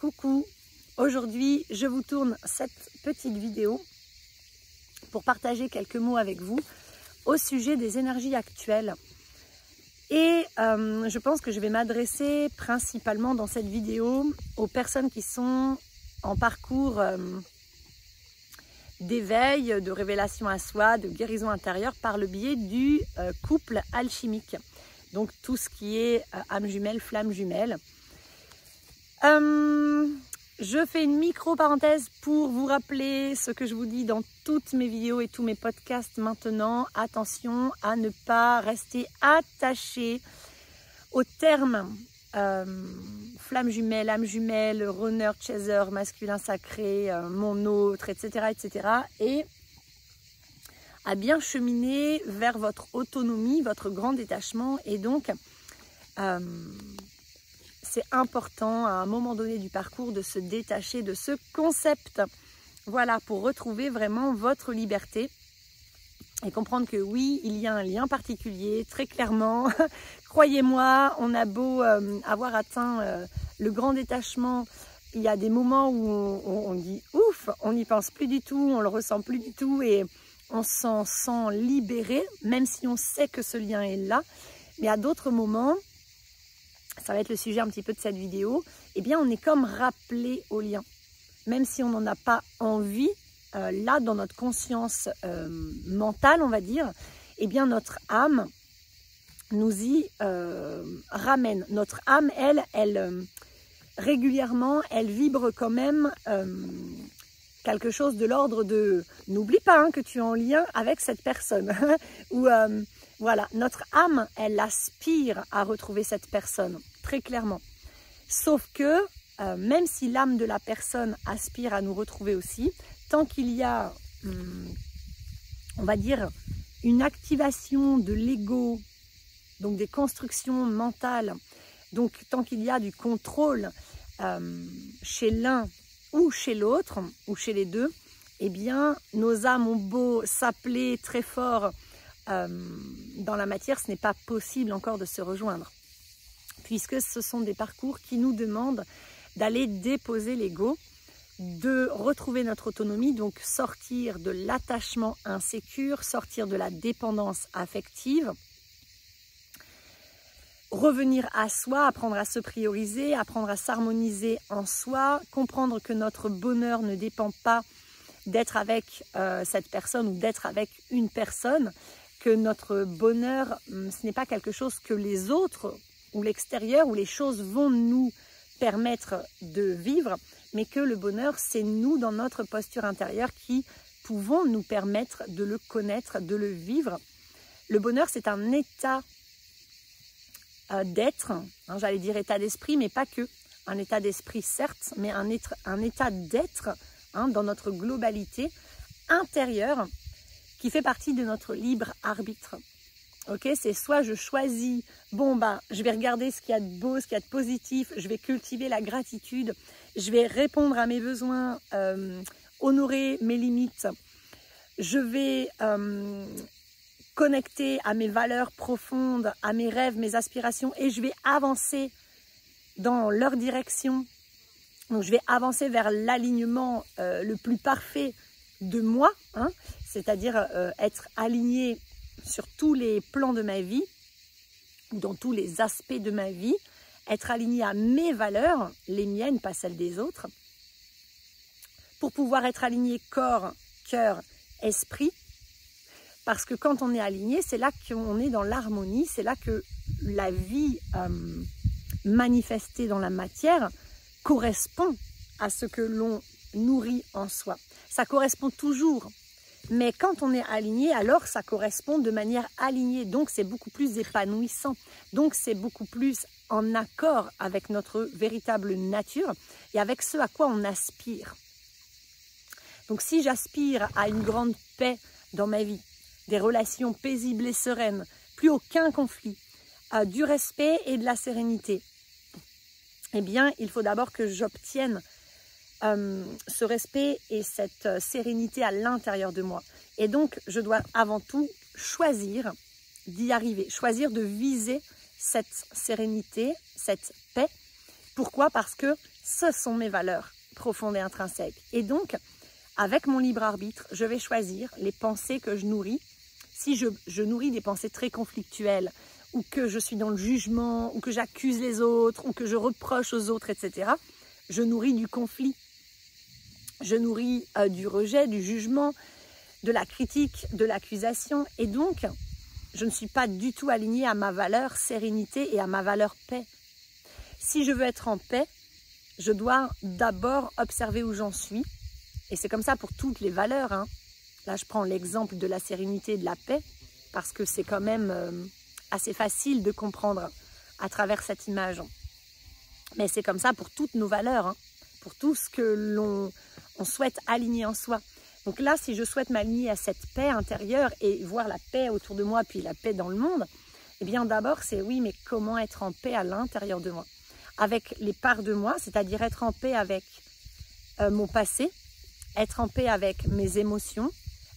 Coucou, aujourd'hui je vous tourne cette petite vidéo pour partager quelques mots avec vous au sujet des énergies actuelles. Et je pense que je vais m'adresser principalement dans cette vidéo aux personnes qui sont en parcours d'éveil, de révélation à soi, de guérison intérieure par le biais du couple alchimique. Donc tout ce qui est âme jumelle, flamme jumelle. Je fais une micro-parenthèse pour vous rappeler ce que je vous dis dans toutes mes vidéos et tous mes podcasts maintenant. Attention à ne pas rester attaché au terme flamme jumelle, âme jumelle, runner, chaser, masculin sacré, mon autre, etc., etc. Et à bien cheminer vers votre autonomie, votre grand détachement. Et donc, c'est important à un moment donné du parcours de se détacher de ce concept. Voilà, pour retrouver vraiment votre liberté et comprendre que oui, il y a un lien particulier, très clairement. Croyez-moi, on a beau avoir atteint le grand détachement, il y a des moments où on dit ouf, on n'y pense plus du tout, on le ressent plus du tout et on s'en sent libéré, même si on sait que ce lien est là. Mais à d'autres moments, ça va être le sujet un petit peu de cette vidéo, eh bien on est comme rappelé au lien. Même si on n'en a pas envie, là dans notre conscience mentale, on va dire, eh bien notre âme nous y ramène. Notre âme, elle régulièrement, elle vibre quand même quelque chose de l'ordre de « n'oublie pas hein, que tu es en lien avec cette personne » ou voilà, notre âme, elle aspire à retrouver cette personne, très clairement. Sauf que, même si l'âme de la personne aspire à nous retrouver aussi, tant qu'il y a, on va dire, une activation de l'ego, donc des constructions mentales, donc tant qu'il y a du contrôle chez l'un ou chez l'autre, ou chez les deux, eh bien, nos âmes ont beau s'appeler très fort dans la matière, ce n'est pas possible encore de se rejoindre, puisque ce sont des parcours qui nous demandent d'aller déposer l'ego, de retrouver notre autonomie, donc sortir de l'attachement insécure, sortir de la dépendance affective, revenir à soi, apprendre à se prioriser, apprendre à s'harmoniser en soi, comprendre que notre bonheur ne dépend pas d'être avec cette personne ou d'être avec une personne, que notre bonheur, ce n'est pas quelque chose que les autres ou l'extérieur ou les choses vont nous permettre de vivre, mais que le bonheur, c'est nous dans notre posture intérieure qui pouvons nous permettre de le connaître, de le vivre. Le bonheur, c'est un état d'être, hein, j'allais dire état d'esprit, mais pas que. Un état d'esprit, certes, mais un état d'être hein, dans notre globalité intérieure qui fait partie de notre libre arbitre. Ok, c'est soit je choisis, bon bah, je vais regarder ce qu'il y a de beau, ce qu'il y a de positif, je vais cultiver la gratitude, je vais répondre à mes besoins, honorer mes limites, je vais connecter à mes valeurs profondes, à mes rêves, mes aspirations et je vais avancer dans leur direction. Donc je vais avancer vers l'alignement le plus parfait de moi, hein, c'est-à-dire être aligné sur tous les plans de ma vie, ou dans tous les aspects de ma vie, être aligné à mes valeurs, les miennes, pas celles des autres, pour pouvoir être aligné corps, cœur, esprit, parce que quand on est aligné, c'est là qu'on est dans l'harmonie, c'est là que la vie manifestée dans la matière correspond à ce que l'on nourrit en soi. Ça correspond toujours, mais quand on est aligné, alors ça correspond de manière alignée, donc c'est beaucoup plus épanouissant, donc c'est beaucoup plus en accord avec notre véritable nature et avec ce à quoi on aspire. Donc si j'aspire à une grande paix dans ma vie, des relations paisibles et sereines, plus aucun conflit, du respect et de la sérénité, eh bien il faut d'abord que j'obtienne ce respect et cette sérénité à l'intérieur de moi. Et donc, je dois avant tout choisir d'y arriver, choisir de viser cette sérénité, cette paix Pourquoi? Parce que ce sont mes valeurs profondes et intrinsèques. Et donc, avec mon libre arbitre, je vais choisir les pensées que je nourris. Si je nourris des pensées très conflictuelles, ou que je suis dans le jugement, ou que j'accuse les autres, ou que je reproche aux autres, etc., je nourris du conflit. Je nourris du rejet, du jugement, de la critique, de l'accusation. Et donc, je ne suis pas du tout alignée à ma valeur sérénité et à ma valeur paix. Si je veux être en paix, je dois d'abord observer où j'en suis. Et c'est comme ça pour toutes les valeurs, hein. Là, je prends l'exemple de la sérénité et de la paix, parce que c'est quand même assez facile de comprendre à travers cette image. Mais c'est comme ça pour toutes nos valeurs, hein, pour tout ce que l'on souhaite aligner en soi. Donc là, si je souhaite m'aligner à cette paix intérieure et voir la paix autour de moi, puis la paix dans le monde, eh bien d'abord, c'est oui, mais comment être en paix à l'intérieur de moi? Avec les parts de moi, c'est-à-dire être en paix avec mon passé, être en paix avec mes émotions,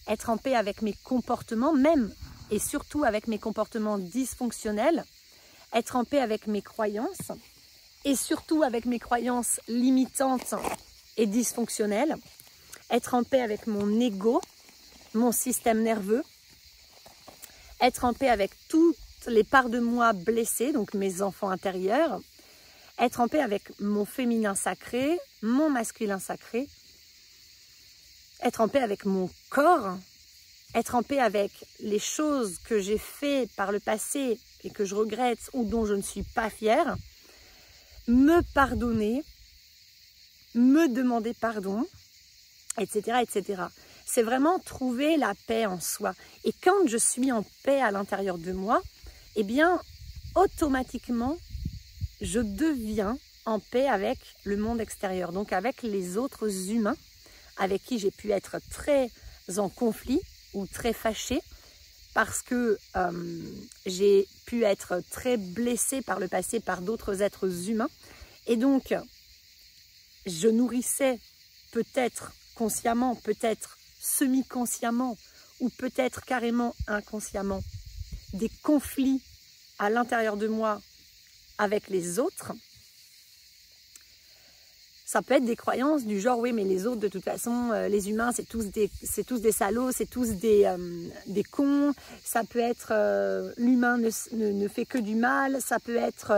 être en paix avec mes comportements, même et surtout avec mes comportements dysfonctionnels, être en paix avec mes croyances et surtout avec mes croyances limitantes et dysfonctionnelles, être en paix avec mon ego, mon système nerveux, être en paix avec toutes les parts de moi blessées, donc mes enfants intérieurs, être en paix avec mon féminin sacré, mon masculin sacré, être en paix avec mon corps, être en paix avec les choses que j'ai fait par le passé et que je regrette ou dont je ne suis pas fière, me pardonner, me demander pardon, etc., etc. C'est vraiment trouver la paix en soi. Et quand je suis en paix à l'intérieur de moi, eh bien, automatiquement, je deviens en paix avec le monde extérieur, donc avec les autres humains avec qui j'ai pu être très en conflit ou très fâchée parce que j'ai pu être très blessée par le passé par d'autres êtres humains. Et donc, je nourrissais peut-être consciemment, peut-être semi-consciemment ou peut-être carrément inconsciemment des conflits à l'intérieur de moi avec les autres. Ça peut être des croyances du genre, oui, mais les autres, de toute façon, les humains, c'est tous des salauds, c'est tous des cons. Ça peut être, l'humain ne fait que du mal. Ça peut être,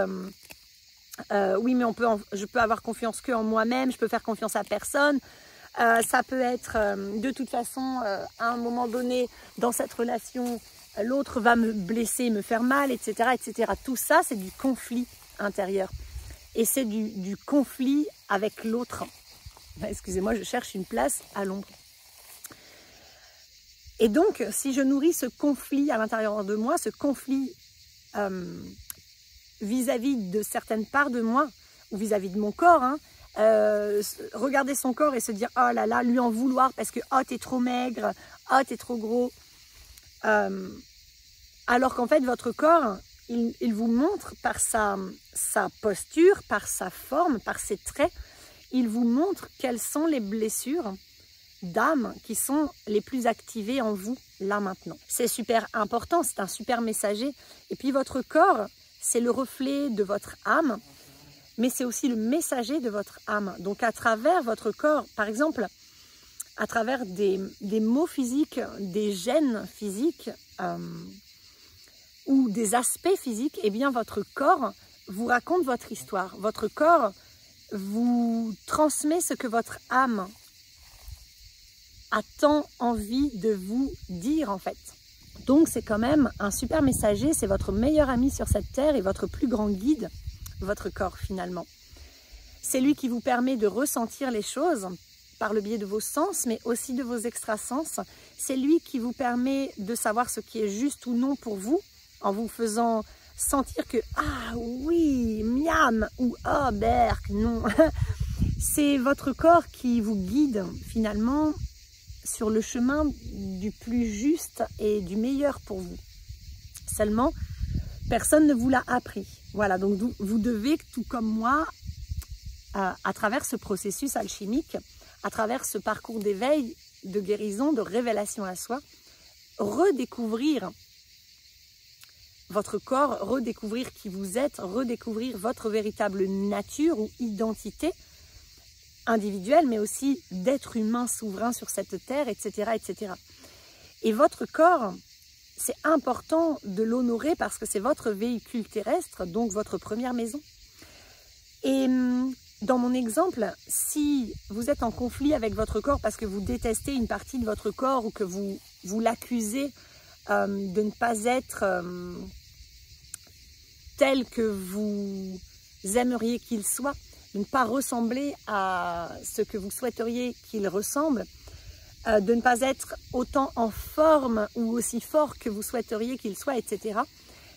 oui, mais je peux avoir confiance qu'en moi-même, je peux faire confiance à personne. Ça peut être, de toute façon, à un moment donné, dans cette relation, l'autre va me blesser, me faire mal, etc., etc. Tout ça, c'est du conflit intérieur. Et c'est du conflit avec l'autre. Excusez-moi, je cherche une place à l'ombre. Et donc, si je nourris ce conflit à l'intérieur de moi, ce conflit vis-à-vis de certaines parts de moi, ou vis-à-vis de mon corps, hein, regarder son corps et se dire « Oh là là », lui en vouloir parce que « Oh, t'es trop maigre, oh, t'es trop gros ». Alors qu'en fait, votre corps, il vous montre par sa posture, par sa forme, par ses traits, il vous montre quelles sont les blessures d'âme qui sont les plus activées en vous, là maintenant. C'est super important, c'est un super messager. Et puis votre corps, c'est le reflet de votre âme, mais c'est aussi le messager de votre âme. Donc à travers votre corps, par exemple, à travers des mots physiques, des gènes physiques, ou des aspects physiques, eh bien votre corps vous raconte votre histoire. Votre corps vous transmet ce que votre âme a tant envie de vous dire en fait. Donc c'est quand même un super messager, c'est votre meilleur ami sur cette terre et votre plus grand guide, votre corps finalement. C'est lui qui vous permet de ressentir les choses par le biais de vos sens, mais aussi de vos extrasens. C'est lui qui vous permet de savoir ce qui est juste ou non pour vous, en vous faisant sentir que « Ah oui, miam » ou « Oh, berk, non ». C'est votre corps qui vous guide finalement sur le chemin du plus juste et du meilleur pour vous. Seulement, personne ne vous l'a appris. Voilà, donc vous devez, tout comme moi, à travers ce processus alchimique, à travers ce parcours d'éveil, de guérison, de révélation à soi, redécouvrir votre corps, redécouvrir qui vous êtes, redécouvrir votre véritable nature ou identité individuelle, mais aussi d'être humain souverain sur cette terre, etc., etc. Et votre corps, c'est important de l'honorer parce que c'est votre véhicule terrestre, donc votre première maison. Et dans mon exemple, si vous êtes en conflit avec votre corps parce que vous détestez une partie de votre corps ou que vous l'accusez de ne pas être tel que vous aimeriez qu'il soit, de ne pas ressembler à ce que vous souhaiteriez qu'il ressemble, de ne pas être autant en forme ou aussi fort que vous souhaiteriez qu'il soit, etc.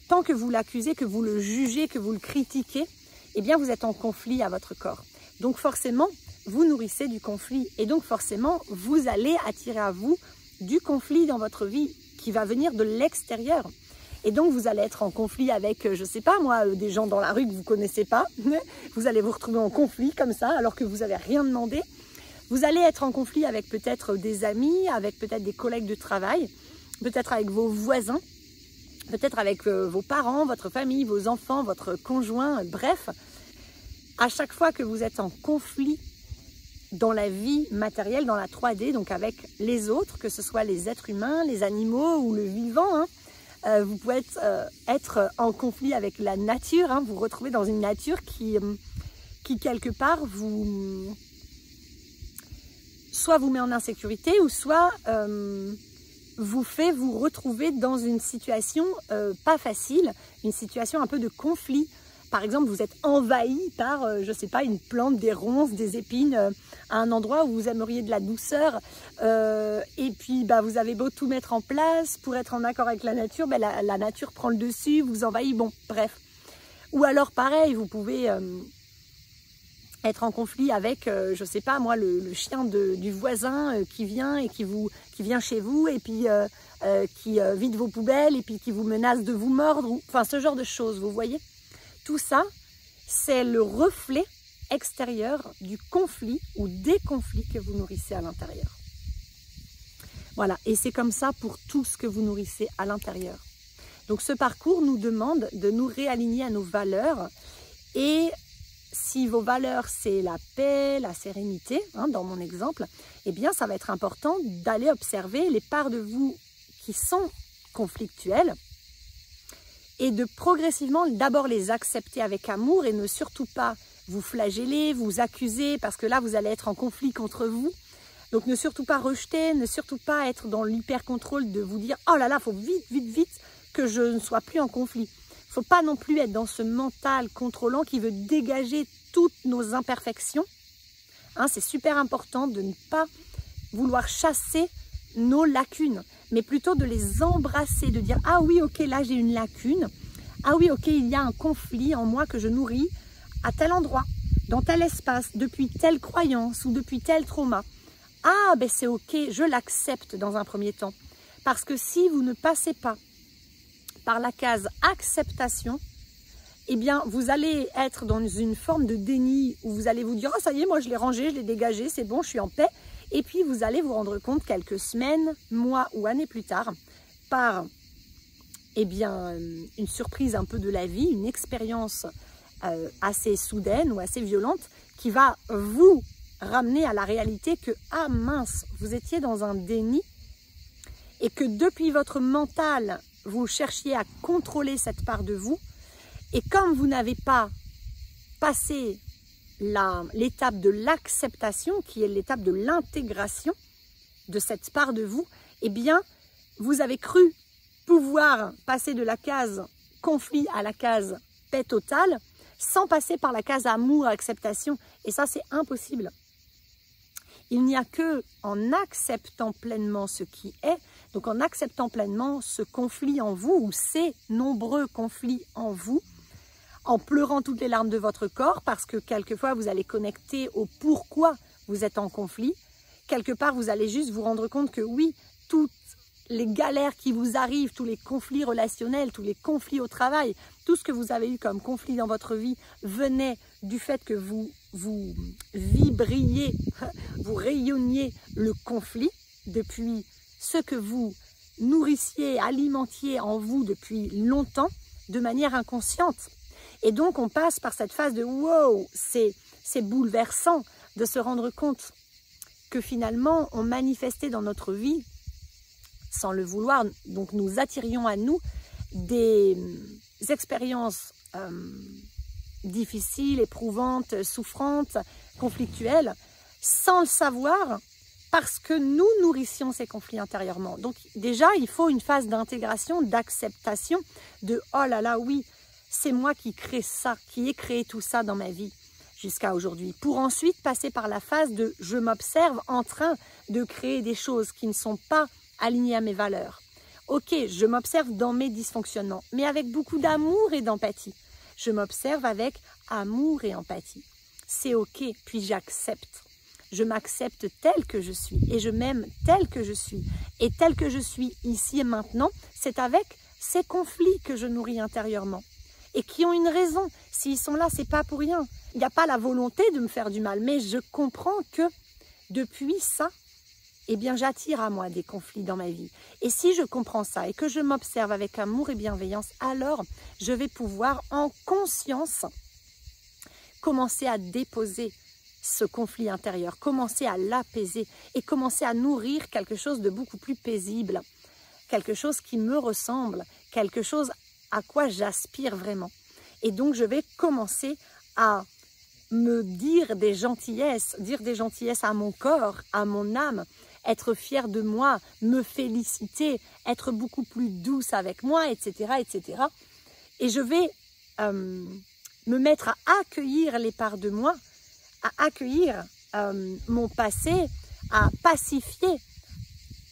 Tant que vous l'accusez, que vous le jugez, que vous le critiquez, eh bien vous êtes en conflit à votre corps. Donc forcément, vous nourrissez du conflit et donc forcément, vous allez attirer à vous du conflit dans votre vie qui va venir de l'extérieur. Et donc, vous allez être en conflit avec, je ne sais pas moi, des gens dans la rue que vous ne connaissez pas. Vous allez vous retrouver en conflit comme ça, alors que vous n'avez rien demandé. Vous allez être en conflit avec peut-être des amis, avec peut-être des collègues de travail, peut-être avec vos voisins, peut-être avec vos parents, votre famille, vos enfants, votre conjoint, bref. À chaque fois que vous êtes en conflit dans la vie matérielle, dans la 3D, donc avec les autres, que ce soit les êtres humains, les animaux ou le vivant, hein, vous pouvez être en conflit avec la nature, hein, vous retrouvez dans une nature qui quelque part soit vous met en insécurité ou soit vous fait vous retrouver dans une situation pas facile, une situation un peu de conflit. Par exemple, vous êtes envahi par, je ne sais pas, une plante, des ronces, des épines, à un endroit où vous aimeriez de la douceur. Et puis, vous avez beau tout mettre en place pour être en accord avec la nature, la nature prend le dessus, vous envahit, bon, bref. Ou alors, pareil, vous pouvez être en conflit avec, je ne sais pas, moi, le chien du voisin qui vient et qui vient chez vous et puis qui vide vos poubelles et puis qui vous menace de vous mordre. Enfin, ce genre de choses, vous voyez ? Tout ça, c'est le reflet extérieur du conflit ou des conflits que vous nourrissez à l'intérieur. Voilà, et c'est comme ça pour tout ce que vous nourrissez à l'intérieur. Donc ce parcours nous demande de nous réaligner à nos valeurs. Et si vos valeurs, c'est la paix, la sérénité, hein, dans mon exemple, eh bien ça va être important d'aller observer les parts de vous qui sont conflictuelles, et de progressivement d'abord les accepter avec amour et ne surtout pas vous flageller, vous accuser, parce que là vous allez être en conflit contre vous. Donc ne surtout pas rejeter, ne surtout pas être dans l'hyper-contrôle de vous dire « Oh là là, il faut vite, vite, vite que je ne sois plus en conflit ». Il ne faut pas non plus être dans ce mental contrôlant qui veut dégager toutes nos imperfections. Hein, c'est super important de ne pas vouloir chasser nos lacunes, mais plutôt de les embrasser, de dire « Ah oui, ok, là j'ai une lacune. Ah oui, ok, il y a un conflit en moi que je nourris à tel endroit, dans tel espace, depuis telle croyance ou depuis tel trauma. Ah, ben c'est ok, je l'accepte dans un premier temps. » Parce que si vous ne passez pas par la case acceptation, eh bien, vous allez être dans une forme de déni où vous allez vous dire « Oh, ça y est, moi je l'ai rangé, je l'ai dégagé, c'est bon, je suis en paix. » Et puis, vous allez vous rendre compte quelques semaines, mois ou années plus tard, par une surprise un peu de la vie, une expérience assez soudaine ou assez violente qui va vous ramener à la réalité que « Ah mince, vous étiez dans un déni et que depuis votre mental, vous cherchiez à contrôler cette part de vous et comme vous n'avez pas passé l'étape de l'acceptation, qui est l'étape de l'intégration de cette part de vous, eh bien, vous avez cru pouvoir passer de la case conflit à la case paix totale, sans passer par la case amour, acceptation. Et ça, c'est impossible. Il n'y a que en acceptant pleinement ce qui est, donc en acceptant pleinement ce conflit en vous, ou ces nombreux conflits en vous, en pleurant toutes les larmes de votre corps, parce que quelquefois vous allez connecter au pourquoi vous êtes en conflit. Quelque part, vous allez juste vous rendre compte que oui, toutes les galères qui vous arrivent, tous les conflits relationnels, tous les conflits au travail, tout ce que vous avez eu comme conflit dans votre vie venait du fait que vous vibriez, vous rayonniez le conflit depuis ce que vous nourrissiez, alimentiez en vous depuis longtemps. de manière inconsciente. Et donc, on passe par cette phase de « wow », c'est bouleversant de se rendre compte que finalement, on manifestait dans notre vie, sans le vouloir, donc nous attirions à nous des expériences difficiles, éprouvantes, souffrantes, conflictuelles, sans le savoir, parce que nous nourrissions ces conflits intérieurement. Donc déjà, il faut une phase d'intégration, d'acceptation, de « oh là là, oui, c'est moi qui crée ça, qui ai créé tout ça dans ma vie jusqu'à aujourd'hui », pour ensuite passer par la phase de « je m'observe en train de créer des choses qui ne sont pas alignées à mes valeurs ». Ok, je m'observe dans mes dysfonctionnements, mais avec beaucoup d'amour et d'empathie. Je m'observe avec amour et empathie. C'est ok, puis j'accepte. Je m'accepte tel que je suis et je m'aime tel que je suis. Et tel que je suis ici et maintenant, c'est avec ces conflits que je nourris intérieurement et qui ont une raison. S'ils sont là, c'est pas pour rien. Il n'y a pas la volonté de me faire du mal, mais je comprends que depuis ça, eh bien, j'attire à moi des conflits dans ma vie. Et si je comprends ça et que je m'observe avec amour et bienveillance, alors je vais pouvoir en conscience commencer à déposer ce conflit intérieur, commencer à l'apaiser et commencer à nourrir quelque chose de beaucoup plus paisible, quelque chose qui me ressemble, quelque chose à quoi j'aspire vraiment. Et donc, je vais commencer à me dire des gentillesses à mon corps, à mon âme, être fière de moi, me féliciter, être beaucoup plus douce avec moi, etc., etc. Et je vais me mettre à accueillir les parts de moi, à accueillir mon passé, à pacifier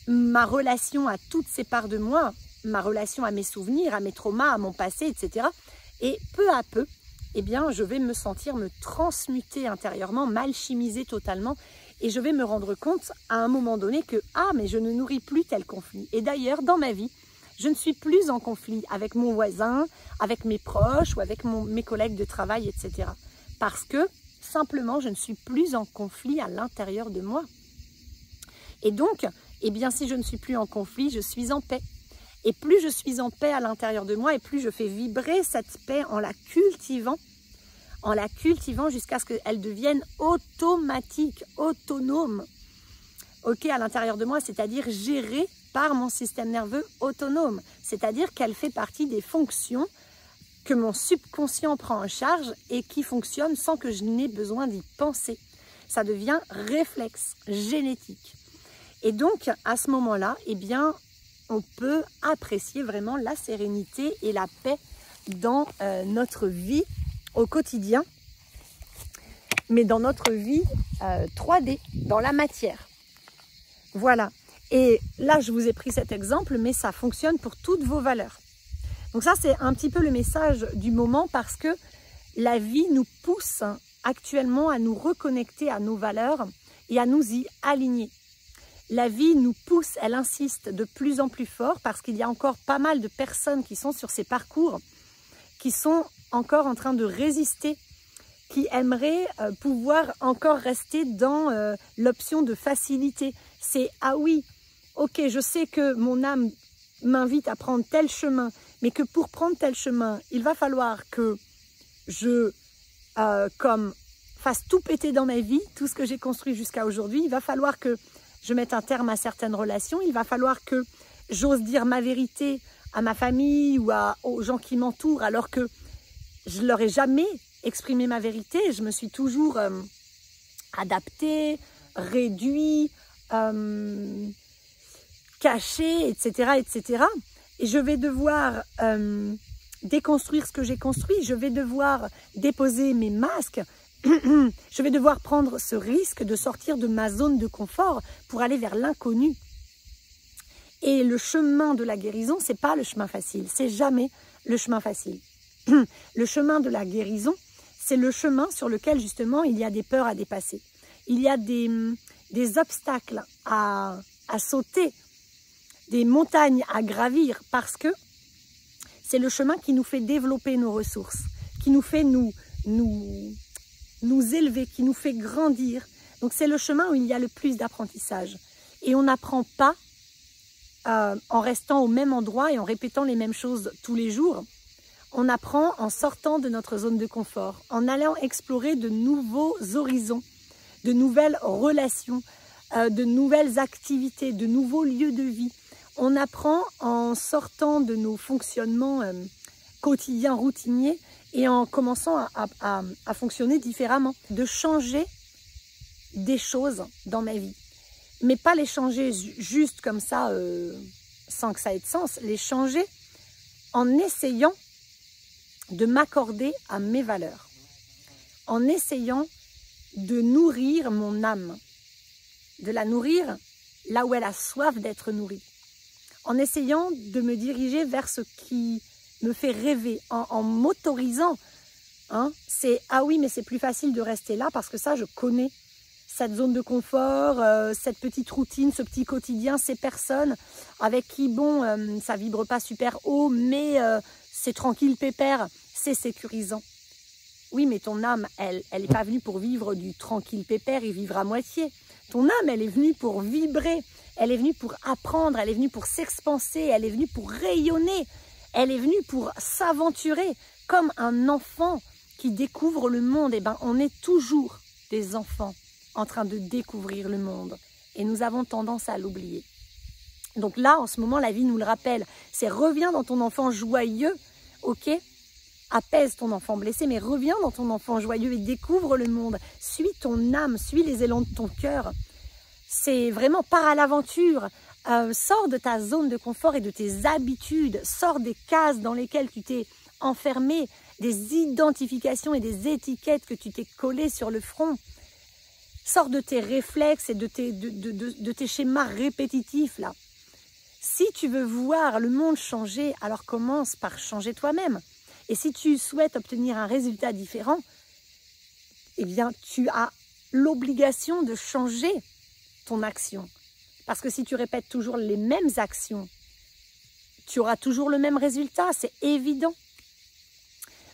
ma relation à toutes ces parts de moi, ma relation à mes souvenirs, à mes traumas, à mon passé, etc. Et peu à peu, eh bien, je vais me sentir me transmuter intérieurement, m'alchimiser totalement. Et je vais me rendre compte à un moment donné que « ah, mais je ne nourris plus tel conflit ». Et d'ailleurs, dans ma vie, je ne suis plus en conflit avec mon voisin, avec mes proches ou avec mes collègues de travail, etc. Parce que, simplement, je ne suis plus en conflit à l'intérieur de moi. Et donc, eh bien, si je ne suis plus en conflit, je suis en paix. Et plus je suis en paix à l'intérieur de moi, et plus je fais vibrer cette paix en la cultivant jusqu'à ce qu'elle devienne automatique, autonome, ok, à l'intérieur de moi, c'est-à-dire gérée par mon système nerveux autonome, c'est-à-dire qu'elle fait partie des fonctions que mon subconscient prend en charge et qui fonctionnent sans que je n'ai besoin d'y penser. Ça devient réflexe, génétique. Et donc, à ce moment-là, eh bien, on peut apprécier vraiment la sérénité et la paix dans notre vie au quotidien, mais dans notre vie 3D, dans la matière. Voilà. Et là, je vous ai pris cet exemple, mais ça fonctionne pour toutes vos valeurs. Donc ça, c'est un petit peu le message du moment parce que la vie nous pousse actuellement à nous reconnecter à nos valeurs et à nous y aligner. La vie nous pousse, elle insiste de plus en plus fort parce qu'il y a encore pas mal de personnes qui sont sur ces parcours, qui sont encore en train de résister, qui aimeraient pouvoir encore rester dans l'option de facilité. C'est « ah oui, ok, je sais que mon âme m'invite à prendre tel chemin, mais que pour prendre tel chemin, il va falloir que je fasse tout péter dans ma vie, tout ce que j'ai construit jusqu'à aujourd'hui. Il va falloir que je mette un terme à certaines relations. Il va falloir que j'ose dire ma vérité à ma famille ou aux gens qui m'entourent, alors que je ne leur ai jamais exprimé ma vérité. Je me suis toujours adaptée, réduite, cachée, etc., etc. Et je vais devoir déconstruire ce que j'ai construit. Je vais devoir déposer mes masques. Je vais devoir prendre ce risque de sortir de ma zone de confort pour aller vers l'inconnu. Et le chemin de la guérison, c'est pas le chemin facile. C'est jamais le chemin facile. Le chemin de la guérison, c'est le chemin sur lequel justement il y a des peurs à dépasser. Il y a des obstacles à sauter, des montagnes à gravir, parce que c'est le chemin qui nous fait développer nos ressources, qui nous fait nous élever, qui nous fait grandir. Donc c'est le chemin où il y a le plus d'apprentissage. Et on n'apprend pas en restant au même endroit et en répétant les mêmes choses tous les jours. On apprend en sortant de notre zone de confort, en allant explorer de nouveaux horizons, de nouvelles relations, de nouvelles activités, de nouveaux lieux de vie. On apprend en sortant de nos fonctionnements quotidiens, routiniers, et en commençant à fonctionner différemment, de changer des choses dans ma vie. Mais pas les changer juste comme ça, sans que ça ait de sens, les changer en essayant de m'accorder à mes valeurs, en essayant de nourrir mon âme, de la nourrir là où elle a soif d'être nourrie, en essayant de me diriger vers ce qui me fait rêver, en m'autorisant. Hein, c'est « Ah oui, mais c'est plus facile de rester là parce que ça, je connais cette zone de confort, cette petite routine, ce petit quotidien, ces personnes avec qui, bon, ça vibre pas super haut, mais c'est tranquille, pépère, c'est sécurisant. » Oui, mais ton âme, elle n'est pas venue pour vivre du tranquille pépère et vivre à moitié. Ton âme, elle est venue pour vibrer, elle est venue pour apprendre, elle est venue pour s'expanser, elle est venue pour rayonner, elle est venue pour s'aventurer comme un enfant qui découvre le monde. Eh bien, on est toujours des enfants en train de découvrir le monde et nous avons tendance à l'oublier. Donc là, en ce moment, la vie nous le rappelle. C'est reviens dans ton enfant joyeux, ok ? Apaise ton enfant blessé, mais reviens dans ton enfant joyeux et découvre le monde. Suis ton âme, suis les élans de ton cœur. C'est vraiment pars à l'aventure. Sors de ta zone de confort et de tes habitudes. Sors des cases dans lesquelles tu t'es enfermé, des identifications et des étiquettes que tu t'es collées sur le front. Sors de tes réflexes et de tes schémas répétitifs là. Si tu veux voir le monde changer, alors commence par changer toi-même. Et si tu souhaites obtenir un résultat différent, eh bien, tu as l'obligation de changer ton action. Parce que si tu répètes toujours les mêmes actions, tu auras toujours le même résultat, c'est évident.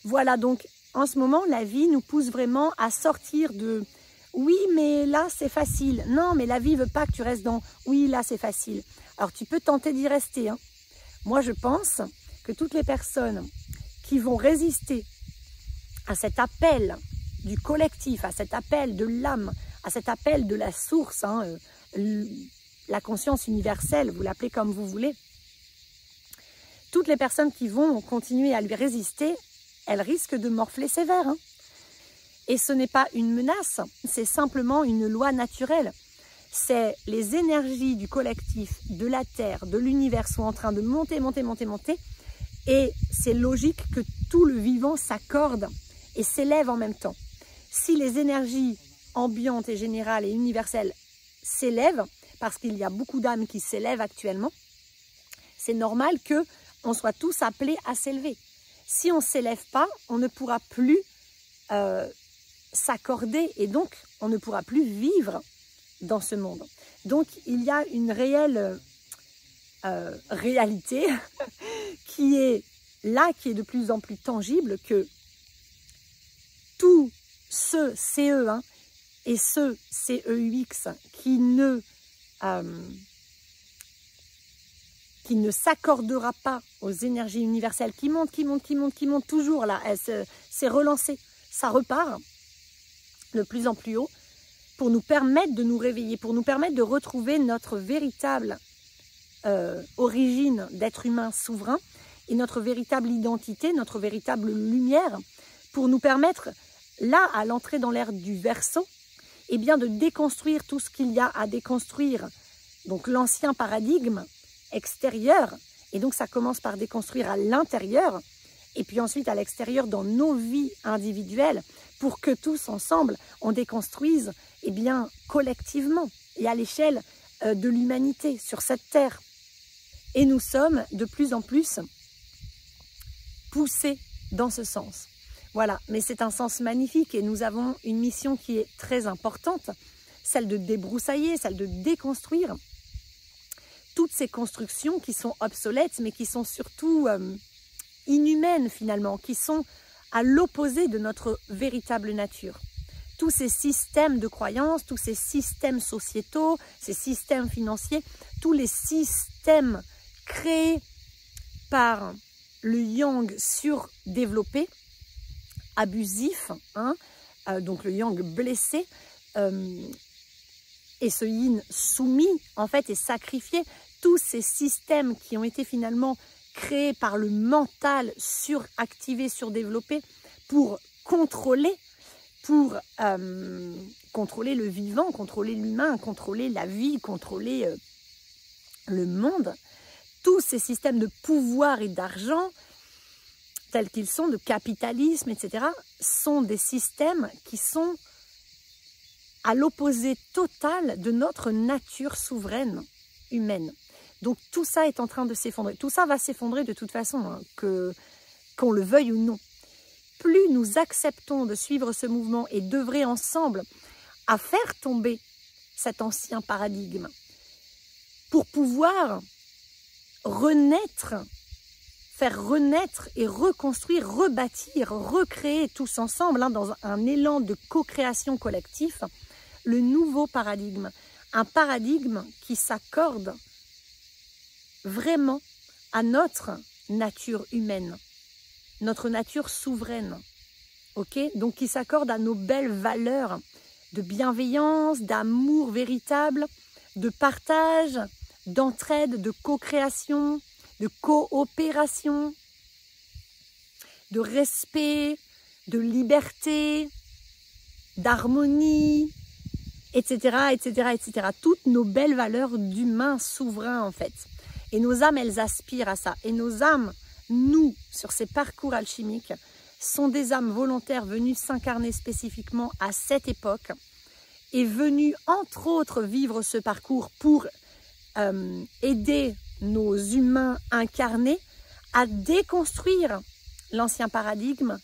Voilà, donc en ce moment, la vie nous pousse vraiment à sortir de « oui, mais là, c'est facile ». Non, mais la vie ne veut pas que tu restes dans « oui, là, c'est facile ». Alors, tu peux tenter d'y rester. Hein. Moi, je pense que toutes les personnes qui vont résister à cet appel du collectif, à cet appel de l'âme, à cet appel de la source, hein, la conscience universelle, vous l'appelez comme vous voulez, toutes les personnes qui vont continuer à lui résister, elles risquent de morfler sévère. Hein. Et ce n'est pas une menace, c'est simplement une loi naturelle. C'est les énergies du collectif, de la Terre, de l'univers sont en train de monter, monter, monter, monter. Et c'est logique que tout le vivant s'accorde et s'élève en même temps. Si les énergies ambiantes et générales et universelles s'élèvent, parce qu'il y a beaucoup d'âmes qui s'élèvent actuellement, c'est normal qu'on soit tous appelés à s'élever. Si on ne s'élève pas, on ne pourra plus s'accorder et donc on ne pourra plus vivre dans ce monde. Donc il y a une réelle réalité qui est là, qui est de plus en plus tangible, que tous ceux CE hein, et ceux CEUX qui ne s'accordera pas aux énergies universelles qui montent, qui montent toujours là, c'est relancé, ça repart de plus en plus haut pour nous permettre de nous réveiller, pour nous permettre de retrouver notre véritable origine d'être humain souverain et notre véritable identité, notre véritable lumière, pour nous permettre, là, à l'entrée dans l'ère du Verseau, eh bien, de déconstruire tout ce qu'il y a à déconstruire, donc l'ancien paradigme extérieur, et donc ça commence par déconstruire à l'intérieur, et puis ensuite à l'extérieur dans nos vies individuelles, pour que tous ensemble, on déconstruise, eh bien, collectivement, et à l'échelle de l'humanité, sur cette terre. Et nous sommes de plus en plus poussés dans ce sens. Voilà, mais c'est un sens magnifique et nous avons une mission qui est très importante, celle de débroussailler, celle de déconstruire toutes ces constructions qui sont obsolètes, mais qui sont surtout inhumaines finalement, qui sont à l'opposé de notre véritable nature. Tous ces systèmes de croyances, tous ces systèmes sociétaux, ces systèmes financiers, tous les systèmes créés par le yang surdéveloppé, abusif, hein, donc le yang blessé, et ce yin soumis, en fait, est sacrifié. Tous ces systèmes qui ont été finalement créés par le mental suractivé, surdéveloppé, pour contrôler le vivant, contrôler l'humain, contrôler la vie, contrôler le monde. Tous ces systèmes de pouvoir et d'argent, tels qu'ils sont, de capitalisme, etc., sont des systèmes qui sont à l'opposé total de notre nature souveraine humaine. Donc tout ça est en train de s'effondrer. Tout ça va s'effondrer de toute façon, hein, qu'on le veuille ou non. Plus nous acceptons de suivre ce mouvement et d'œuvrer ensemble à faire tomber cet ancien paradigme pour pouvoir renaître, faire renaître et reconstruire, rebâtir, recréer tous ensemble, hein, dans un élan de co-création collectif, le nouveau paradigme. Un paradigme qui s'accorde vraiment à notre nature humaine, notre nature souveraine, ok? Donc qui s'accorde à nos belles valeurs de bienveillance, d'amour véritable, de partage, d'entraide, de co-création, de coopération, de respect, de liberté, d'harmonie, etc., etc., etc. Toutes nos belles valeurs d'humain souverain, en fait. Et nos âmes, elles aspirent à ça. Et nos âmes, nous, sur ces parcours alchimiques, sont des âmes volontaires venues s'incarner spécifiquement à cette époque et venues, entre autres, vivre ce parcours pour aider nos humains incarnés à déconstruire l'ancien paradigme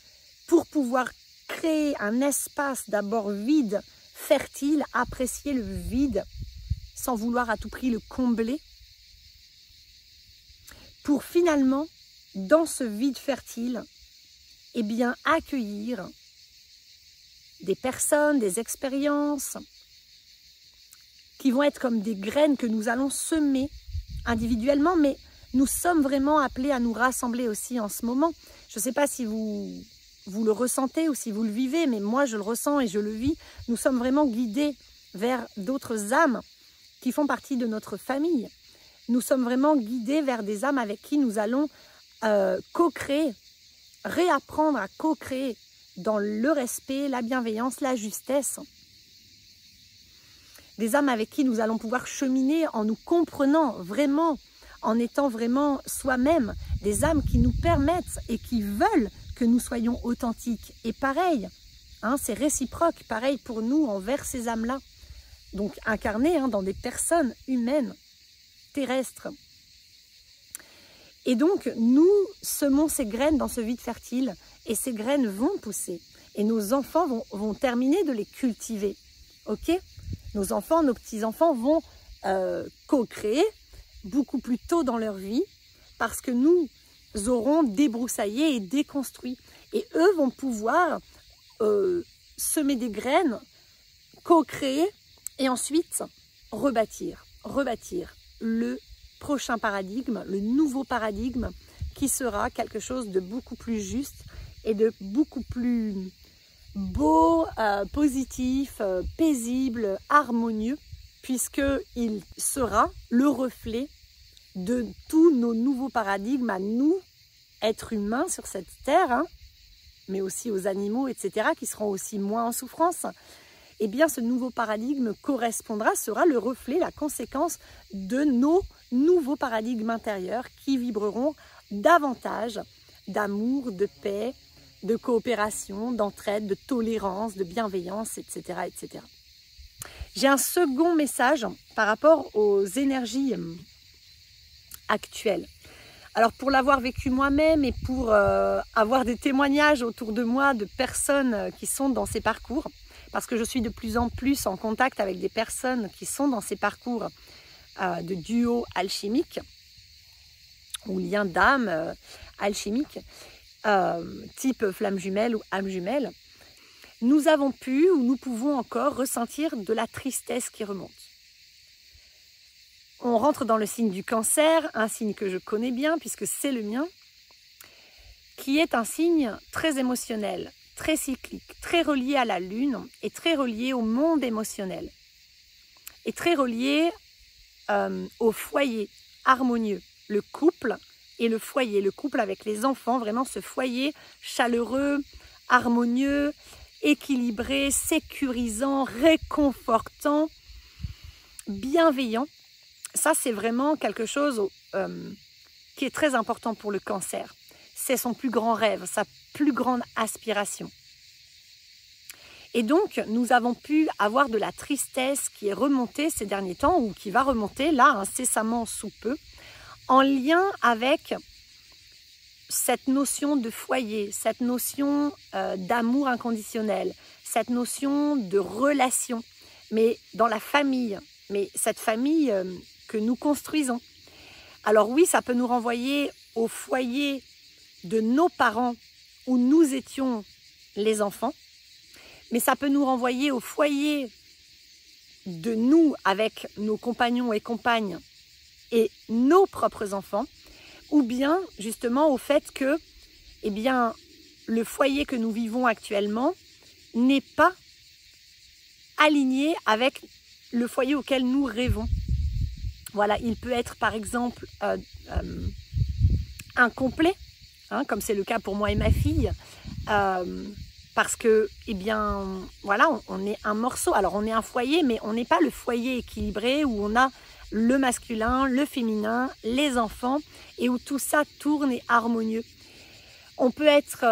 pour pouvoir créer un espace d'abord vide, fertile, apprécier le vide sans vouloir à tout prix le combler, pour finalement, dans ce vide fertile, eh bien, accueillir des personnes, des expériences qui vont être comme des graines que nous allons semer individuellement, mais nous sommes vraiment appelés à nous rassembler aussi en ce moment. Je ne sais pas si vous le ressentez ou si vous le vivez, mais moi je le ressens et je le vis. Nous sommes vraiment guidés vers d'autres âmes qui font partie de notre famille. Nous sommes vraiment guidés vers des âmes avec qui nous allons co-créer, réapprendre à co-créer dans le respect, la bienveillance, la justesse. Des âmes avec qui nous allons pouvoir cheminer en nous comprenant vraiment, en étant vraiment soi-même. Des âmes qui nous permettent et qui veulent que nous soyons authentiques. Et pareil, hein, c'est réciproque, pareil pour nous envers ces âmes-là. Donc incarnées, hein, dans des personnes humaines, terrestres. Et donc, nous semons ces graines dans ce vide fertile et ces graines vont pousser. Et nos enfants vont terminer de les cultiver. Ok ? Nos enfants, nos petits-enfants vont co-créer beaucoup plus tôt dans leur vie parce que nous aurons débroussaillé et déconstruit. Et eux vont pouvoir semer des graines, co-créer et ensuite rebâtir le prochain paradigme, le nouveau paradigme qui sera quelque chose de beaucoup plus juste et de beaucoup plus beau, positif, paisible, harmonieux, puisqu'il sera le reflet de tous nos nouveaux paradigmes à nous, êtres humains sur cette terre, hein, mais aussi aux animaux, etc., qui seront aussi moins en souffrance. Eh bien, ce nouveau paradigme sera le reflet, la conséquence de nos nouveaux paradigmes intérieurs qui vibreront davantage d'amour, de paix, de coopération, d'entraide, de tolérance, de bienveillance, etc., etc. J'ai un second message par rapport aux énergies actuelles. Alors, pour l'avoir vécu moi-même et pour avoir des témoignages autour de moi de personnes qui sont dans ces parcours, parce que je suis de plus en plus en contact avec des personnes qui sont dans ces parcours de duo alchimique ou lien d'âme alchimique, type flamme jumelle ou âme jumelle, nous avons pu ou nous pouvons encore ressentir de la tristesse qui remonte. On rentre dans le signe du Cancer, un signe que je connais bien puisque c'est le mien. qui est un signe très émotionnel, très cyclique, très relié à la lune et très relié au monde émotionnel. Et très relié au foyer harmonieux, le couple et le foyer, le couple avec les enfants, vraiment ce foyer chaleureux, harmonieux, équilibré, sécurisant, réconfortant, bienveillant. Ça, c'est vraiment quelque chose qui est très important pour le Cancer. C'est son plus grand rêve, sa plus grande aspiration. Et donc, nous avons pu avoir de la tristesse qui est remontée ces derniers temps, ou qui va remonter là incessamment sous peu, en lien avec cette notion de foyer, cette notion d'amour inconditionnel, cette notion de relation, mais dans la famille, mais cette famille que nous construisons. Alors oui, ça peut nous renvoyer au foyer de nos parents où nous étions les enfants, mais ça peut nous renvoyer au foyer de nous avec nos compagnons et compagnes et nos propres enfants, ou bien justement au fait que eh bien, le foyer que nous vivons actuellement n'est pas aligné avec le foyer auquel nous rêvons. Voilà, il peut être par exemple incomplet, hein, comme c'est le cas pour moi et ma fille, parce que, eh bien, voilà, on est un morceau. Alors, on est un foyer, mais on n'est pas le foyer équilibré où on a le masculin, le féminin, les enfants, et où tout ça tourne et est harmonieux. On peut être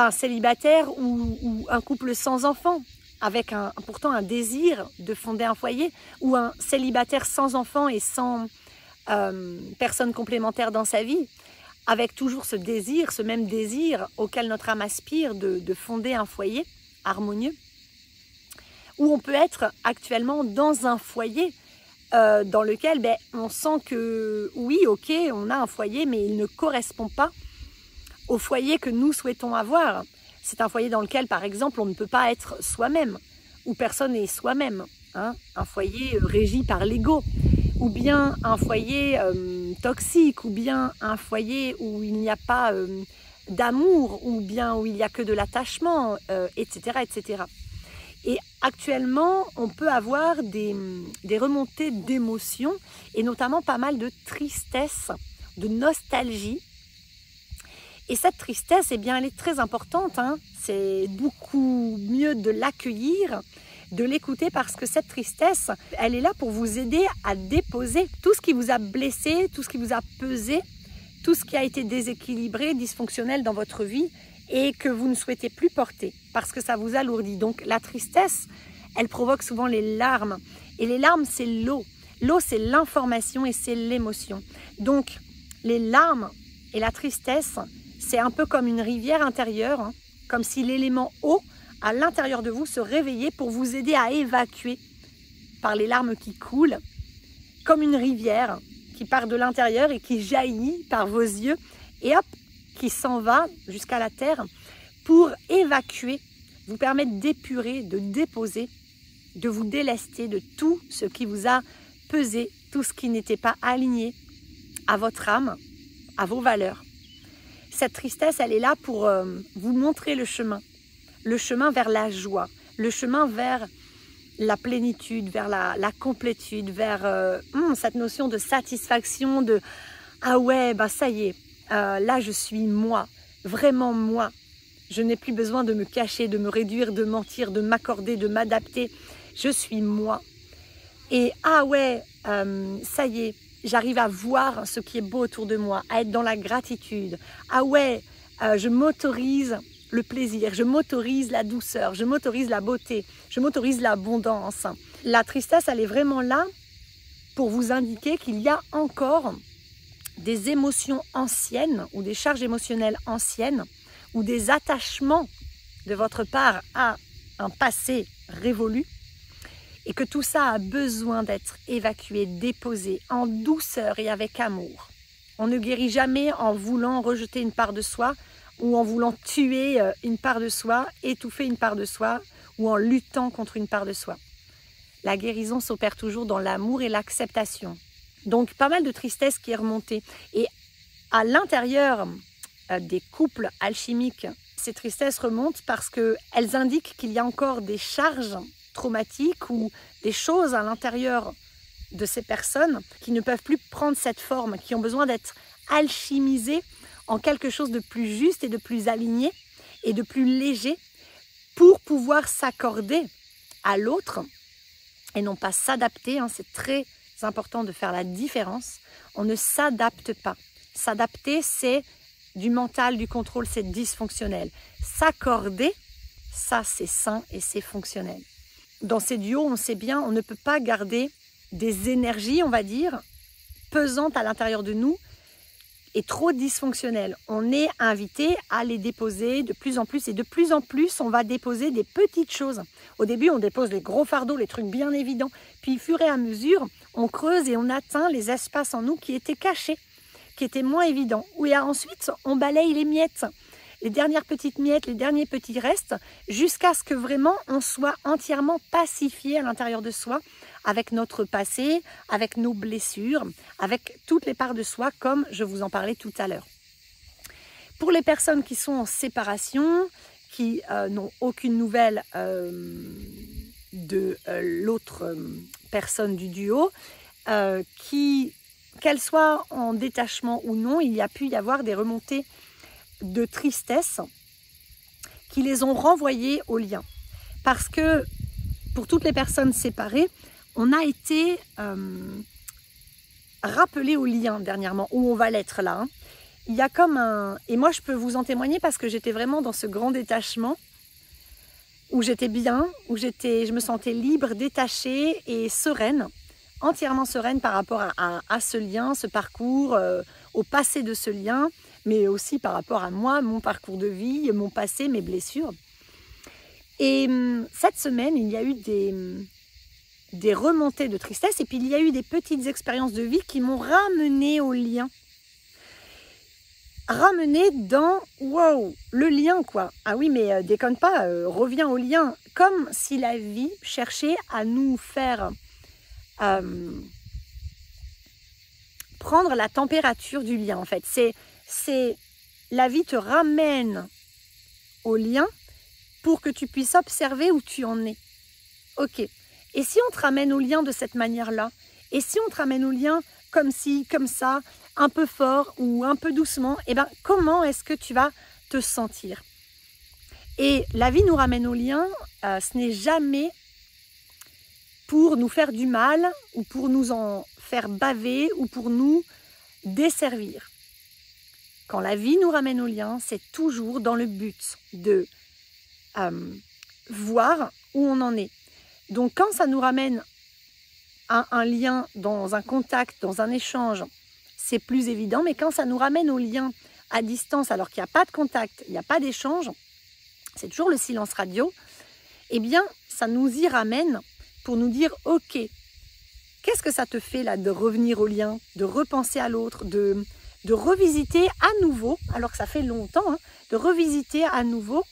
célibataire ou un couple sans enfants, avec pourtant un désir de fonder un foyer, ou un célibataire sans enfants et sans personne complémentaire dans sa vie, avec toujours ce désir, ce même désir auquel notre âme aspire de fonder un foyer harmonieux. Ou on peut être actuellement dans un foyer dans lequel on sent que oui, ok, on a un foyer, mais il ne correspond pas au foyer que nous souhaitons avoir. C'est un foyer dans lequel, par exemple, on ne peut pas être soi-même, où personne n'est soi-même. Hein, un foyer régi par l'ego, ou bien un foyer toxique, ou bien un foyer où il n'y a pas d'amour, ou bien où il n'y a que de l'attachement, etc., etc. Et actuellement, on peut avoir des remontées d'émotions, et notamment pas mal de tristesse, de nostalgie. Et cette tristesse, eh bien, elle est très importante, hein. C'est beaucoup mieux de l'accueillir, de l'écouter, parce que cette tristesse, elle est là pour vous aider à déposer tout ce qui vous a blessé, tout ce qui vous a pesé, tout ce qui a été déséquilibré, dysfonctionnel dans votre vie et que vous ne souhaitez plus porter parce que ça vous alourdit. Donc la tristesse, elle provoque souvent les larmes. Et les larmes, c'est l'eau. L'eau, c'est l'information et c'est l'émotion. Donc les larmes et la tristesse, c'est un peu comme une rivière intérieure, hein, comme si l'élément eau à l'intérieur de vous se réveillait pour vous aider à évacuer par les larmes qui coulent, comme une rivière qui part de l'intérieur et qui jaillit par vos yeux et hop, qui s'en va jusqu'à la terre pour évacuer, vous permettre d'épurer, de déposer, de vous délester de tout ce qui vous a pesé, tout ce qui n'était pas aligné à votre âme, à vos valeurs. Cette tristesse, elle est là pour vous montrer le chemin vers la joie, le chemin vers la plénitude, vers la complétude, vers cette notion de satisfaction, de « ah ouais, bah ça y est, là je suis moi, vraiment moi, je n'ai plus besoin de me cacher, de me réduire, de mentir, de m'accorder, de m'adapter, je suis moi. Et ah ouais, ça y est, j'arrive à voir ce qui est beau autour de moi, à être dans la gratitude. Ah ouais, je m'autorise le plaisir, je m'autorise la douceur, je m'autorise la beauté, je m'autorise l'abondance. » La tristesse, elle est vraiment là pour vous indiquer qu'il y a encore des émotions anciennes ou des charges émotionnelles anciennes ou des attachements de votre part à un passé révolu et que tout ça a besoin d'être évacué, déposé en douceur et avec amour. On ne guérit jamais en voulant rejeter une part de soi ou en voulant tuer une part de soi, étouffer une part de soi ou en luttant contre une part de soi. La guérison s'opère toujours dans l'amour et l'acceptation. Donc pas mal de tristesse qui est remontée. Et à l'intérieur des couples alchimiques, ces tristesses remontent parce qu'elles indiquent qu'il y a encore des charges traumatiques ou des choses à l'intérieur de ces personnes qui ne peuvent plus prendre cette forme, qui ont besoin d'être alchimisées en quelque chose de plus juste et de plus aligné et de plus léger pour pouvoir s'accorder à l'autre et non pas s'adapter. C'est très important de faire la différence. On ne s'adapte pas. S'adapter, c'est du mental, du contrôle, c'est dysfonctionnel. S'accorder, ça c'est sain et c'est fonctionnel. Dans ces duos, on sait bien, on ne peut pas garder des énergies, on va dire, pesantes à l'intérieur de nous et trop dysfonctionnelles. On est invité à les déposer de plus en plus et de plus en plus, on va déposer des petites choses. Au début, on dépose les gros fardeaux, les trucs bien évidents. Puis, au fur et à mesure, on creuse et on atteint les espaces en nous qui étaient cachés, qui étaient moins évidents. Et ensuite, on balaye les miettes, les dernières petites miettes, les derniers petits restes, jusqu'à ce que vraiment on soit entièrement pacifié à l'intérieur de soi, avec notre passé, avec nos blessures, avec toutes les parts de soi, comme je vous en parlais tout à l'heure. Pour les personnes qui sont en séparation, qui n'ont aucune nouvelle de l'autre personne du duo, qu'elle soit en détachement ou non, il y a pu y avoir des remontées de tristesse qui les ont renvoyées au lien. Parce que pour toutes les personnes séparées, on a été rappelé au lien dernièrement, où on va l'être là. Il y a comme un... Et moi, je peux vous en témoigner parce que j'étais vraiment dans ce grand détachement où j'étais bien, où je me sentais libre, détachée et sereine, entièrement sereine par rapport à ce lien, ce parcours, au passé de ce lien, mais aussi par rapport à moi, mon parcours de vie, mon passé, mes blessures. Et cette semaine, il y a eu des remontées de tristesse et puis il y a eu des petites expériences de vie qui m'ont ramené au lien. Ramené dans, wow, le lien quoi. Ah oui, mais déconne pas, reviens au lien. Comme si la vie cherchait à nous faire prendre la température du lien en fait. La vie te ramène au lien pour que tu puisses observer où tu en es. Ok. Et si on te ramène au lien de cette manière-là? Et si on te ramène au lien comme ci, comme ça, un peu fort ou un peu doucement, eh ben, comment est-ce que tu vas te sentir? Et la vie nous ramène au lien, ce n'est jamais pour nous faire du mal ou pour nous en faire baver ou pour nous desservir. Quand la vie nous ramène au lien, c'est toujours dans le but de voir où on en est. Donc quand ça nous ramène à un lien, dans un contact, dans un échange, c'est plus évident. Mais quand ça nous ramène au lien à distance, alors qu'il n'y a pas de contact, il n'y a pas d'échange, c'est toujours le silence radio, eh bien ça nous y ramène pour nous dire « Ok, qu'est-ce que ça te fait là de revenir au lien, de repenser à l'autre, de revisiter à nouveau, alors que ça fait longtemps, de revisiter à nouveau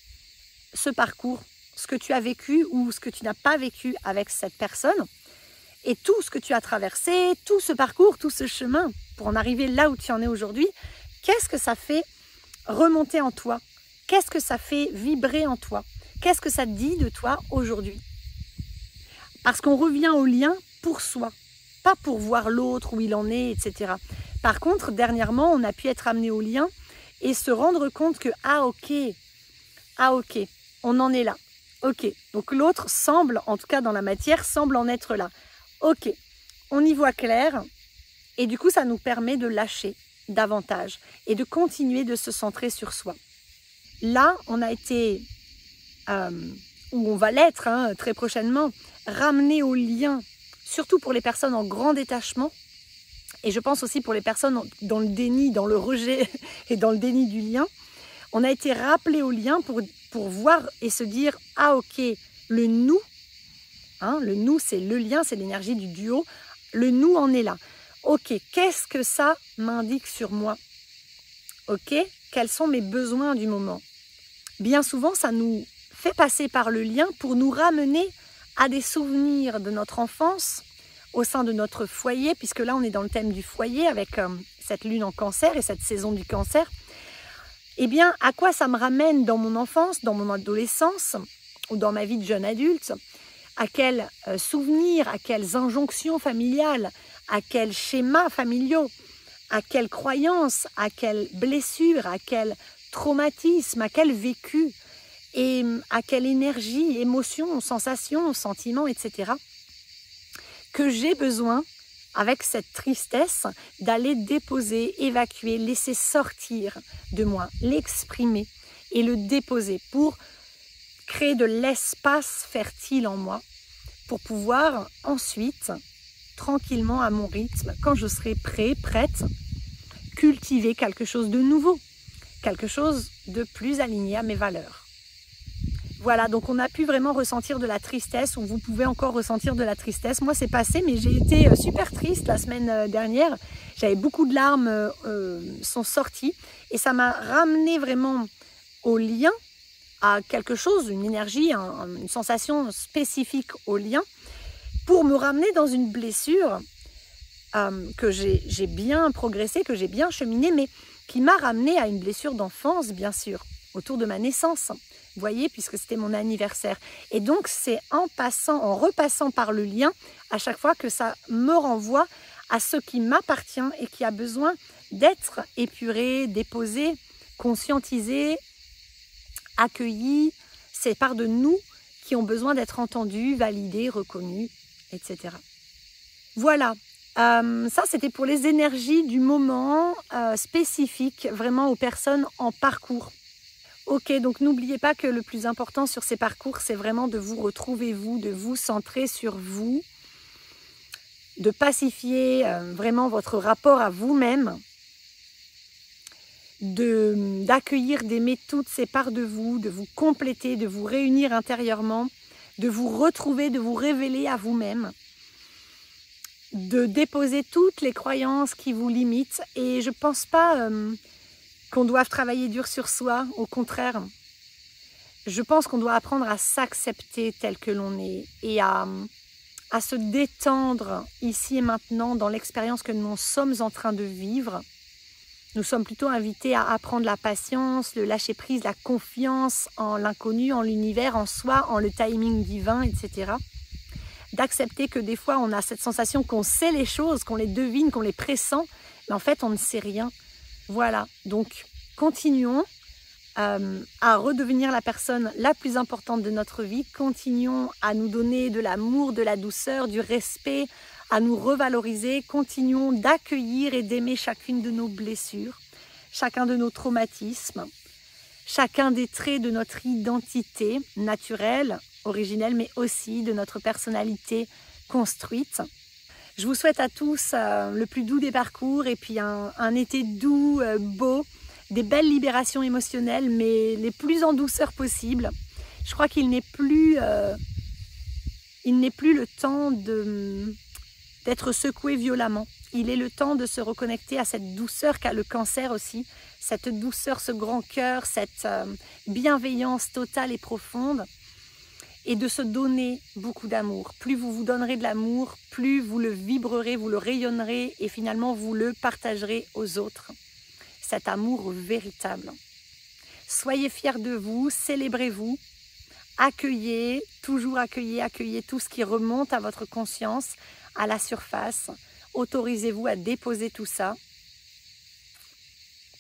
ce parcours, ce que tu as vécu ou ce que tu n'as pas vécu avec cette personne et tout ce que tu as traversé, tout ce parcours, tout ce chemin pour en arriver là où tu en es aujourd'hui. Qu'est-ce que ça fait remonter en toi? Qu'est-ce que ça fait vibrer en toi? Qu'est-ce que ça dit de toi aujourd'hui? Parce qu'on revient au lien pour soi, pas pour voir l'autre où il en est, etc. Par contre, dernièrement, on a pu être amené au lien et se rendre compte que ah ok, on en est là. Ok, donc l'autre semble, en tout cas dans la matière, semble en être là. Ok, on y voit clair et du coup ça nous permet de lâcher davantage et de continuer de se centrer sur soi. Là, on a été, ou on va l'être très prochainement, ramené au lien, surtout pour les personnes en grand détachement et je pense aussi pour les personnes dans le déni, dans le rejet et dans le déni du lien. On a été rappelé au lien pour voir et se dire « Ah ok, le nous », le nous c'est le lien, c'est l'énergie du duo, le nous en est là. Ok, qu'est-ce que ça m'indique sur moi? Ok, quels sont mes besoins du moment? Bien souvent, ça nous fait passer par le lien pour nous ramener à des souvenirs de notre enfance au sein de notre foyer, puisque là on est dans le thème du foyer avec cette lune en cancer et cette saison du cancer, eh bien, à quoi ça me ramène dans mon enfance, dans mon adolescence ou dans ma vie de jeune adulte? À quels souvenirs, à quelles injonctions familiales, à quels schémas familiaux, à quelles croyances, à quelles blessures, à quel traumatisme, à quel vécu et à quelle énergie, émotion, sensation, sentiment, etc. que j'ai besoin, avec cette tristesse, d'aller déposer, évacuer, laisser sortir de moi, l'exprimer et le déposer pour créer de l'espace fertile en moi pour pouvoir ensuite, tranquillement à mon rythme, quand je serai prêt, prête, cultiver quelque chose de nouveau, quelque chose de plus aligné à mes valeurs. Voilà, donc on a pu vraiment ressentir de la tristesse, ou vous pouvez encore ressentir de la tristesse. Moi, c'est passé, mais j'ai été super triste la semaine dernière. J'avais beaucoup de larmes sont sorties et ça m'a ramené vraiment au lien, à quelque chose, une énergie, une sensation spécifique au lien, pour me ramener dans une blessure que j'ai bien progressé, que j'ai bien cheminé, mais qui m'a ramené à une blessure d'enfance, bien sûr, autour de ma naissance. Vous voyez, puisque c'était mon anniversaire. Et donc, c'est en repassant par le lien, à chaque fois que ça me renvoie à ce qui m'appartient et qui a besoin d'être épuré, déposé, conscientisé, accueilli. C'est part de nous qui ont besoin d'être entendus, validés, reconnus, etc. Voilà. Ça, c'était pour les énergies du moment spécifiques vraiment aux personnes en parcours. Ok, donc n'oubliez pas que le plus important sur ces parcours, c'est vraiment de vous retrouver vous, de vous centrer sur vous, de pacifier vraiment votre rapport à vous-même, d'accueillir, d'aimer toutes ces parts de vous compléter, de vous réunir intérieurement, de vous retrouver, de vous révéler à vous-même, de déposer toutes les croyances qui vous limitent. Et je ne pense pas qu'on doive travailler dur sur soi, au contraire. Je pense qu'on doit apprendre à s'accepter tel que l'on est et à se détendre ici et maintenant dans l'expérience que nous sommes en train de vivre. Nous sommes plutôt invités à apprendre la patience, le lâcher-prise, la confiance en l'inconnu, en l'univers, en soi, en le timing divin, etc. D'accepter que des fois on a cette sensation qu'on sait les choses, qu'on les devine, qu'on les pressent, mais en fait on ne sait rien. Voilà, donc continuons à redevenir la personne la plus importante de notre vie, continuons à nous donner de l'amour, de la douceur, du respect, à nous revaloriser, continuons d'accueillir et d'aimer chacune de nos blessures, chacun de nos traumatismes, chacun des traits de notre identité naturelle, originelle, mais aussi de notre personnalité construite. Je vous souhaite à tous le plus doux des parcours et puis un été doux, beau, des belles libérations émotionnelles, mais les plus en douceur possible. Je crois qu'il n'est plus le temps d'être secoué violemment. Il est le temps de se reconnecter à cette douceur qu'a le cancer aussi, cette douceur, ce grand cœur, cette bienveillance totale et profonde. Et de se donner beaucoup d'amour. Plus vous vous donnerez de l'amour, plus vous le vibrerez, vous le rayonnerez et finalement vous le partagerez aux autres. Cet amour véritable. Soyez fiers de vous, célébrez-vous, accueillez, toujours accueillez tout ce qui remonte à votre conscience, à la surface. Autorisez-vous à déposer tout ça.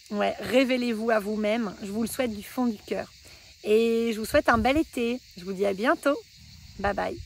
Ouais, révélez-vous à vous-même, je vous le souhaite du fond du cœur. Et je vous souhaite un bel été. Je vous dis à bientôt. Bye bye.